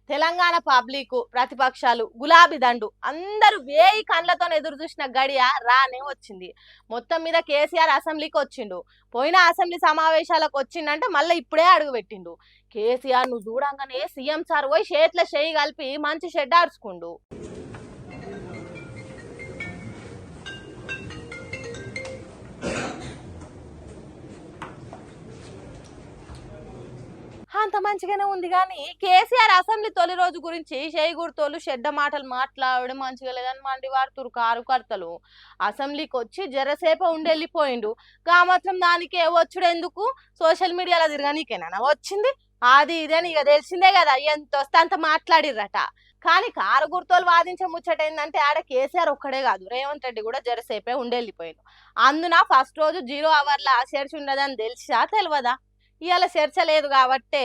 Telangana public ప్రతిపక్షాలు గులాబీ దండు అందరూ వేయి కండ్లతో ఎదురు చూసిన గడియ రానే వచ్చింది. మొత్తం మీద కేసీఆర్ అసెంబ్లీకి వచ్చిండు. పోయిన అసెంబ్లీ సమావేశాలకు వచ్చిండంటే మళ్ళీ ఇప్పుడే అడుగు పెట్టిండు. కేసీఆర్ ను చూడంగానే సీఎం సార్ పోయి చేతిలో చేయి కలిపి మంచి షెడ్ ఆర్చుకుండు. అంత మంచిగానే ఉంది కానీ కేసీఆర్ అసెంబ్లీ తొలి రోజు గురించి చేయిగుర్తోలు చెడ్డ మాటలు మాట్లాడడం మంచిగా లేదని మండి వాడుతురు కారుకర్తలు. అసెంబ్లీకి వచ్చి జరసేప ఉండెళ్ళిపోయిండు. గా మాత్రం దానికే వచ్చుడెందుకు సోషల్ మీడియాలో తిరగనీకేనా వచ్చింది? అది ఇదని ఇక తెలిసిందే కదా, ఎంత వస్తే అంత మాట్లాడిర్రట. కానీ కారు గుర్తోలు వాదించే ముచ్చట ఏంటంటే ఆడ కేసీఆర్ ఒక్కడే కాదు, రేవంత్ రెడ్డి కూడా జరసేపే ఉండెళ్ళిపోయిండు. అందున ఫస్ట్ రోజు 0 అవర్ల చర్చ ఉండదని తెలిసా తెలియదా? ఇవాళ చర్చ లేదు కాబట్టే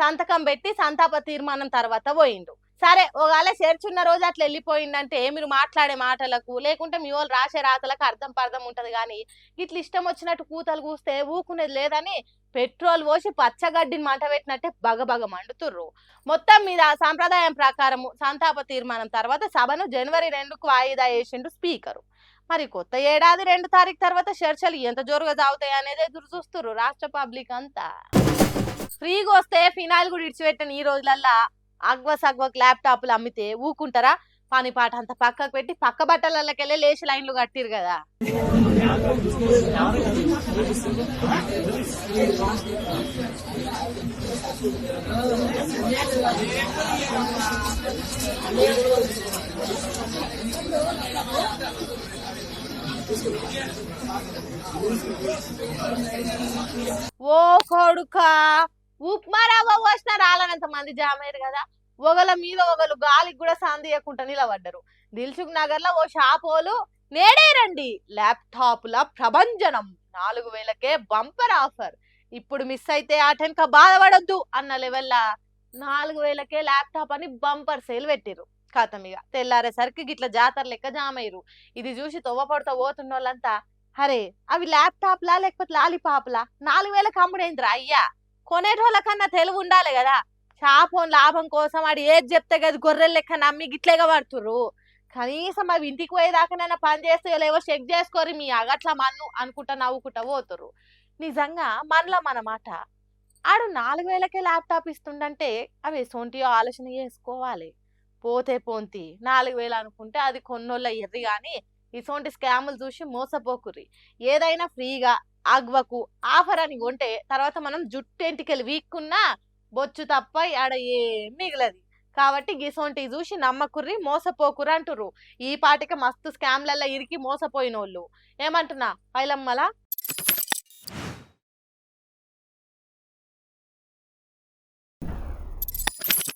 సంతకం పెట్టి సంతాప తీర్మానం తర్వాత పోయిండు. సరే, ఒకవేళ చర్చ ఉన్న రోజు అట్లా వెళ్ళిపోయిందంటే మీరు మాట్లాడే మాటలకు లేకుంటే మీ వాళ్ళు రాసే రాతలకు అర్థం ఉంటది. కానీ ఇట్లా ఇష్టం వచ్చినట్టు కూతలు కూస్తే ఊకునేది లేదని పెట్రోల్ పోసి పచ్చగడ్డిని మంట పెట్టినట్టే బగబగ మండుతుర్రు. మొత్తం మీద సాంప్రదాయం ప్రకారము సంతాప తీర్మానం తర్వాత సభను జనవరి 2కు వాయిదా వేసిండు స్పీకరు. మరి కొత్త ఏడాది 2 తారీఖు తర్వాత చర్చలు ఎంత జోరుగా సాగుతాయి అనేది ఎదురు చూస్తుర్రు రాష్ట్ర పబ్లిక్ అంతా. ఫ్రీగా వస్తే ఫినాయిల్ కూడా ఇడిచిపెట్టని ఈ రోజులల్లా అగ్వక్ ల్యాప్టాప్లు అమ్మితే ఊకుంటారా? పని పాట అంతా పక్కకు పెట్టి పక్క బట్టలకెళ్ళి లేచి లైన్లు కట్టిరు కదా. ఓ కొడుకా, ఉప్మా రవ్వ పోసిన రాలనంత మంది జామయ్యారు కదా. ఒకల మీద ఒకరు గాలికి కూడా సాందియకుండా నిలబడ్డరు. దిల్సుఖ్ నగర్ లో ఓ షాపోలు నేడే రండి ల్యాప్టాప్ల ప్రభంజనం 4000కే బంపర్ ఆఫర్, ఇప్పుడు మిస్ అయితే ఆ టెన్క బాధపడొద్దు అన్న లెవెల్లా 4000కే ల్యాప్టాప్ అని బంపర్ సేల్ పెట్టిరు. కథమిగా తెల్లారేసరికి గిట్ల జాతర లెక్క జామయ్యరు. ఇది చూసి తొవ్వపడుతూ పోతున్న వాళ్ళంతా అరే అవి ల్యాప్టాప్లా లేకపోతే లాలీపాప్లా 4000కి అమ్ముడైందిరా అయ్యా, కొనేటోళ్ళ కన్నా తెలివి ఉండాలి కదా. షాపోన్ లాభం కోసం ఆడు ఏది చెప్తే కదా గొర్రెల లెక్క నమ్మి గిట్లేగా పడుతుర్రు. కనీసం అవి ఇంటికి పోయేదాకానైనా పని చేస్తే లేవో చెక్ చేసుకోరు మీ అగట్ల మన్ను అనుకుంటా నవ్వుకుంటా పోతుర్రు. నిజంగా మనలో మన మాట, ఆడు 4000కే ల్యాప్టాప్ ఇస్తుండంటే అవి ఎసొంటియో ఆలోచన చేసుకోవాలి. పోతే పోంతి 4000 అనుకుంటే అది కొన్నోళ్ళ ఎర్రి గాని ఇసొంటి స్కాములు చూసి మోసపోకుర్రి. ఏదైనా ఫ్రీగా అగ్వకు ఆఫర్ అని కొంటే తర్వాత మనం జుట్టెంటికెళ్ళి వీక్కున్నా బొచ్చు తప్ప ఆడ ఏం మిగలది. కాబట్టి గిసొంటి చూసి నమ్మకుర్రి, మోసపోకుర్రి అంటుర్రు. ఈ పాటికి మస్తు స్కామ్లల్లో ఇరికి మోసపోయినోళ్ళు. ఏమంటున్నా పైలమ్మలా?